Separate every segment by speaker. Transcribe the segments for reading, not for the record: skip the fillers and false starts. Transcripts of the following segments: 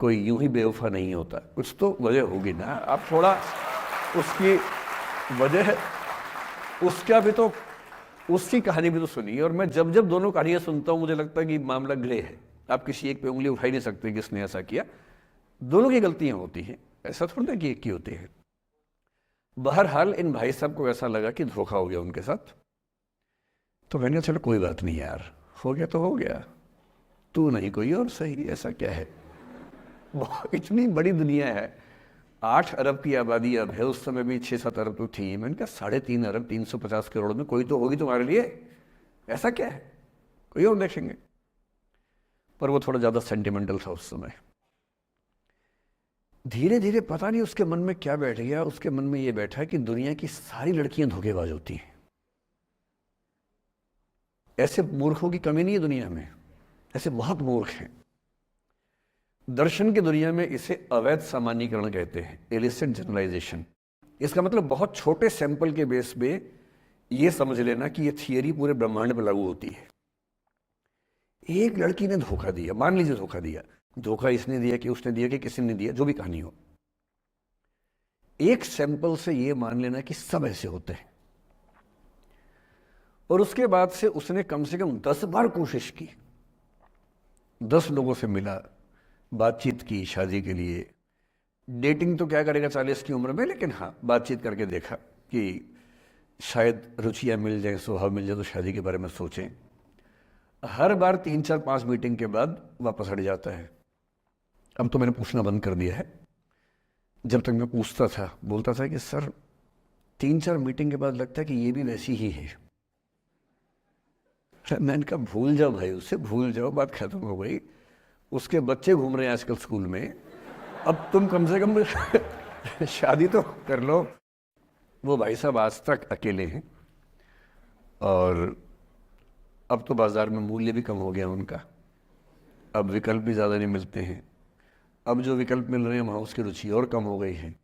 Speaker 1: कोई यूं ही बेवफा नहीं होता, कुछ तो वजह होगी ना। आप थोड़ा उसकी वजह, उसका भी तो, उसकी कहानी भी तो सुनिए। और मैं जब जब दोनों कहानियां सुनता हूं मुझे लगता है कि मामला ग्रे है। आप किसी एक पे उंगली उठा ही नहीं सकते कि किसने ऐसा किया। दोनों की गलतियां होती हैं, ऐसा थोड़ा ना कि एक की होती है। बहरहाल इन भाई साहब को ऐसा लगा कि धोखा हो गया उनके साथ, तो मैंने कहा चलो कोई बात नहीं यार, हो गया तो हो गया, तू नहीं कोई और सही, ऐसा क्या है। इतनी बड़ी दुनिया है, 8 अरब की आबादी अब है, उस समय भी 6-7 अरब तो थी। मैंने कहा 3.5 अरब 350 करोड़ में कोई तो होगी तुम्हारे लिए, ऐसा क्या है, कोई और देखेंगे। पर वो थोड़ा ज़्यादा सेंटिमेंटल था उस समय। धीरे धीरे पता नहीं उसके मन में क्या बैठ गया, उसके मन में ये बैठा कि दुनिया की सारी लड़कियां धोखेबाज होती हैं। ऐसे मूर्खों की कमी नहीं है दुनिया में, ऐसे बहुत मूर्ख हैं। दर्शन की दुनिया में इसे अवैध सामान्यीकरण कहते हैं, इलिसिट जनरलाइजेशन। इसका मतलब बहुत छोटे सैंपल के बेस पे ये समझ लेना कि ये थियरी पूरे ब्रह्मांड पर लागू होती है। एक लड़की ने धोखा दिया, मान लीजिए धोखा दिया, धोखा इसने दिया कि उसने दिया कि किसी ने दिया, जो भी कहानी हो, एक सैंपल से ये मान लेना कि सब ऐसे होते हैं। और उसके बाद से उसने कम से कम 10 बार कोशिश की, 10 लोगों से मिला, बातचीत की शादी के लिए। डेटिंग तो क्या करेगा 40 की उम्र में, लेकिन हाँ बातचीत करके देखा कि शायद रुचियाँ मिल जाए, स्वभाव मिल जाए, तो शादी के बारे में सोचें। हर बार 3-4-5 मीटिंग के बाद वापस हट जाता है। अब तो मैंने पूछना बंद कर दिया है। जब तक मैं पूछता था, बोलता था कि सर 3-4 मीटिंग के बाद लगता है कि ये भी वैसी ही है। मैंने कहा भूल जाओ भाई, उससे भूल जाओ, बात खत्म हो गई। उसके बच्चे घूम रहे हैं आजकल स्कूल में, अब तुम कम से कम शादी तो कर लो। वो भाई साहब आज तक अकेले हैं, और अब तो बाजार में मूल्य भी कम हो गया उनका, अब विकल्प भी ज़्यादा नहीं मिलते हैं। अब जो विकल्प मिल रहे हैं वहाँ उसकी रुचि और कम हो गई है।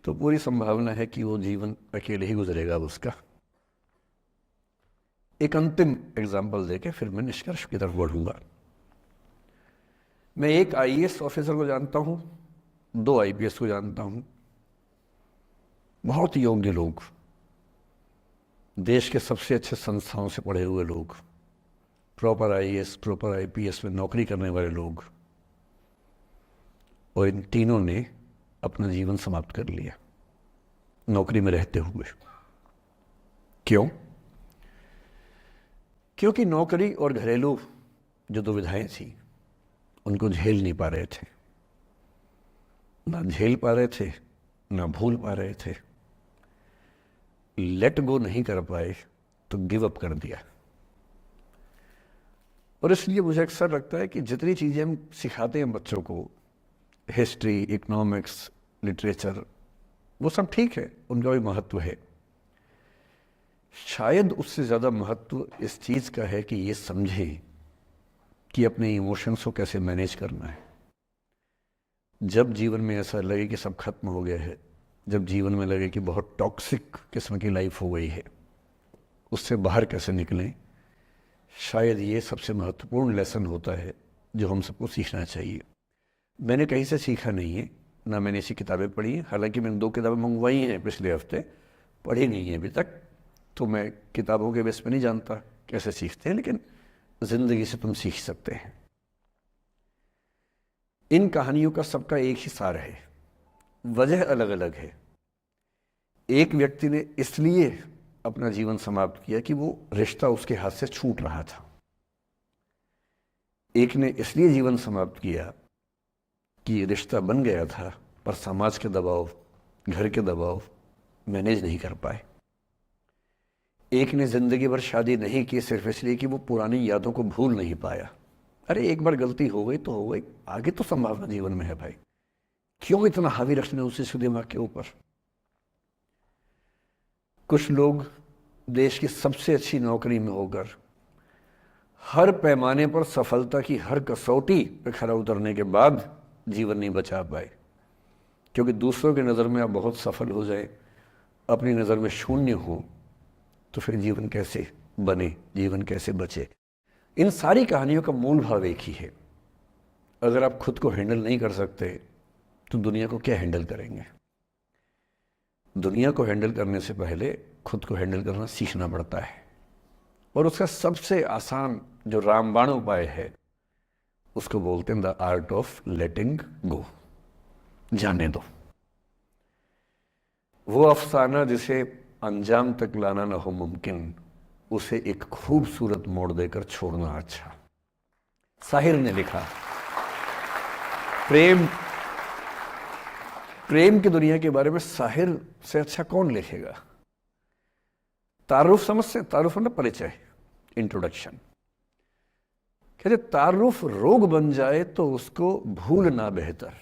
Speaker 1: तो पूरी संभावना है कि वो जीवन अकेले ही गुजरेगा अब उसका। एक अंतिम एग्जाम्पल देके फिर मैं निष्कर्ष की तरफ बढ़ूंगा। मैं एक आईएएस ऑफिसर को जानता हूँ, 2 आईपीएस को जानता हूँ, बहुत योग्य लोग, देश के सबसे अच्छे संस्थाओं से पढ़े हुए लोग, प्रॉपर आईएएस प्रॉपर आईपीएस में नौकरी करने वाले लोग, और इन तीनों ने अपना जीवन समाप्त कर लिया नौकरी में रहते हुए। क्यों? क्योंकि नौकरी और घरेलू जो दुविधाएं थी उनको झेल नहीं पा रहे थे, ना झेल पा रहे थे, ना भूल पा रहे थे, लेट गो नहीं कर पाए, तो गिव अप कर दिया। और इसलिए मुझे अक्सर लगता है कि जितनी चीज़ें हम सिखाते हैं बच्चों को, हिस्ट्री, इकोनॉमिक्स, लिटरेचर, वो सब ठीक है, उनका भी महत्व है। शायद उससे ज़्यादा महत्व इस चीज़ का है कि ये समझें कि अपने इमोशंस को कैसे मैनेज करना है। जब जीवन में ऐसा लगे कि सब खत्म हो गया है, जब जीवन में लगे कि बहुत टॉक्सिक किस्म की लाइफ हो गई है, उससे बाहर कैसे निकलें, शायद ये सबसे महत्वपूर्ण लेसन होता है जो हम सबको सीखना चाहिए। मैंने कहीं से सीखा नहीं है, ना मैंने ऐसी किताबें पढ़ी हैं, हालांकि मैंने 2 किताबें मंगवाई हैं पिछले हफ्ते, पढ़ी नहीं है अभी तक, तो मैं किताबों के बेस पे नहीं जानता कैसे सीखते हैं, लेकिन ज़िंदगी से तुम सीख सकते हैं। इन कहानियों का सबका एक ही सार है, वजह अलग अलग है। एक व्यक्ति ने इसलिए अपना जीवन समाप्त किया कि वो रिश्ता उसके हाथ से छूट रहा था। एक ने इसलिए जीवन समाप्त किया कि रिश्ता बन गया था, पर समाज के दबाव, घर के दबाव मैनेज नहीं कर पाए। एक ने जिंदगी भर शादी नहीं की सिर्फ इसलिए कि वो पुरानी यादों को भूल नहीं पाया। अरे एक बार गलती हो गई तो हो गई, आगे तो संभावना जीवन में है भाई, क्यों इतना हावी रखना उसी दिमाग के ऊपर। कुछ लोग देश की सबसे अच्छी नौकरी में होकर हर पैमाने पर सफलता की हर कसौटी पर खरा उतरने के बाद जीवन नहीं बचा पाए, क्योंकि दूसरों की नज़र में आप बहुत सफल हो जाए, अपनी नज़र में शून्य हो, तो फिर जीवन कैसे बने, जीवन कैसे बचे। इन सारी कहानियों का मूल भाव एक ही है, अगर आप खुद को हैंडल नहीं कर सकते तो दुनिया को क्या हैंडल करेंगे? दुनिया को हैंडल करने से पहले खुद को हैंडल करना सीखना पड़ता है, और उसका सबसे आसान जो रामबाण उपाय है उसको बोलते हैं द आर्ट ऑफ लेटिंग गो। जाने दो। वो अफसाना जिसे अंजाम तक लाना न हो मुमकिन, उसे एक खूबसूरत मोड़ देकर छोड़ना अच्छा। साहिर ने लिखा, प्रेम की दुनिया के बारे में साहिर से अच्छा कौन लिखेगा? तारुफ समझते हैं? तारुफ ना परिचय, इंट्रोडक्शन। कहते तारुफ रोग बन जाए तो उसको भूलना बेहतर।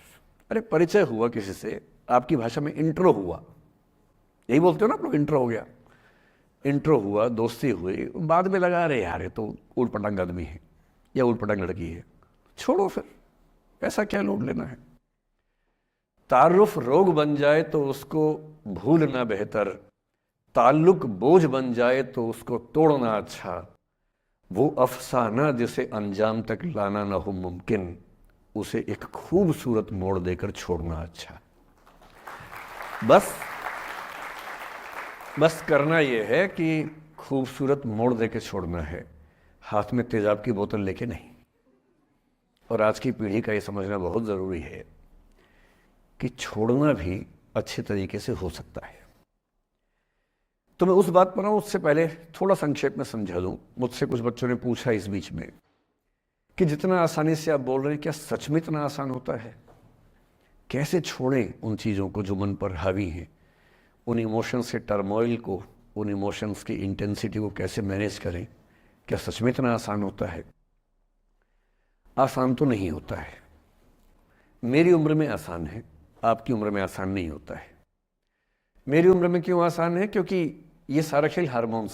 Speaker 1: अरे परिचय हुआ किसी से, आपकी भाषा में इंट्रो हुआ, यही बोलते हो ना आप लोग, इंट्रो हो गया। इंट्रो हुआ, दोस्ती हुई, बाद में लगा रहे यार ये तो ऊट पटांग आदमी है या ऊट पटांग लड़की है, छोड़ो फिर, ऐसा क्या लोड लेना है। तारुफ रोग बन जाए तो उसको भूलना बेहतर, ताल्लुक बोझ बन जाए तो उसको तोड़ना अच्छा। वो अफसाना जिसे अंजाम तक लाना ना हो मुमकिन, उसे एक खूबसूरत मोड़ देकर छोड़ना अच्छा। बस करना यह है कि खूबसूरत मोड़ देकर छोड़ना है, हाथ में तेजाब की बोतल लेके नहीं। और आज की पीढ़ी का ये समझना बहुत ज़रूरी है कि छोड़ना भी अच्छे तरीके से हो सकता है। तो मैं उस बात पर आऊँ उससे पहले थोड़ा संक्षेप में समझा दूँ। मुझसे कुछ बच्चों ने पूछा इस बीच में कि जितना आसानी से आप बोल रहे हैं, क्या सच में इतना आसान होता है? कैसे छोड़ें उन चीज़ों को जो मन पर हावी हैं, उन इमोशंस के टर्मोइल को, उन इमोशंस की इंटेंसिटी को कैसे मैनेज करें? क्या सच में इतना आसान होता है? आसान तो नहीं होता है। मेरी उम्र में आसान है, आपकी उम्र में आसान नहीं होता है। मेरी उम्र में क्यों आसान है? क्योंकि ये सारा खेल हार्मोन्स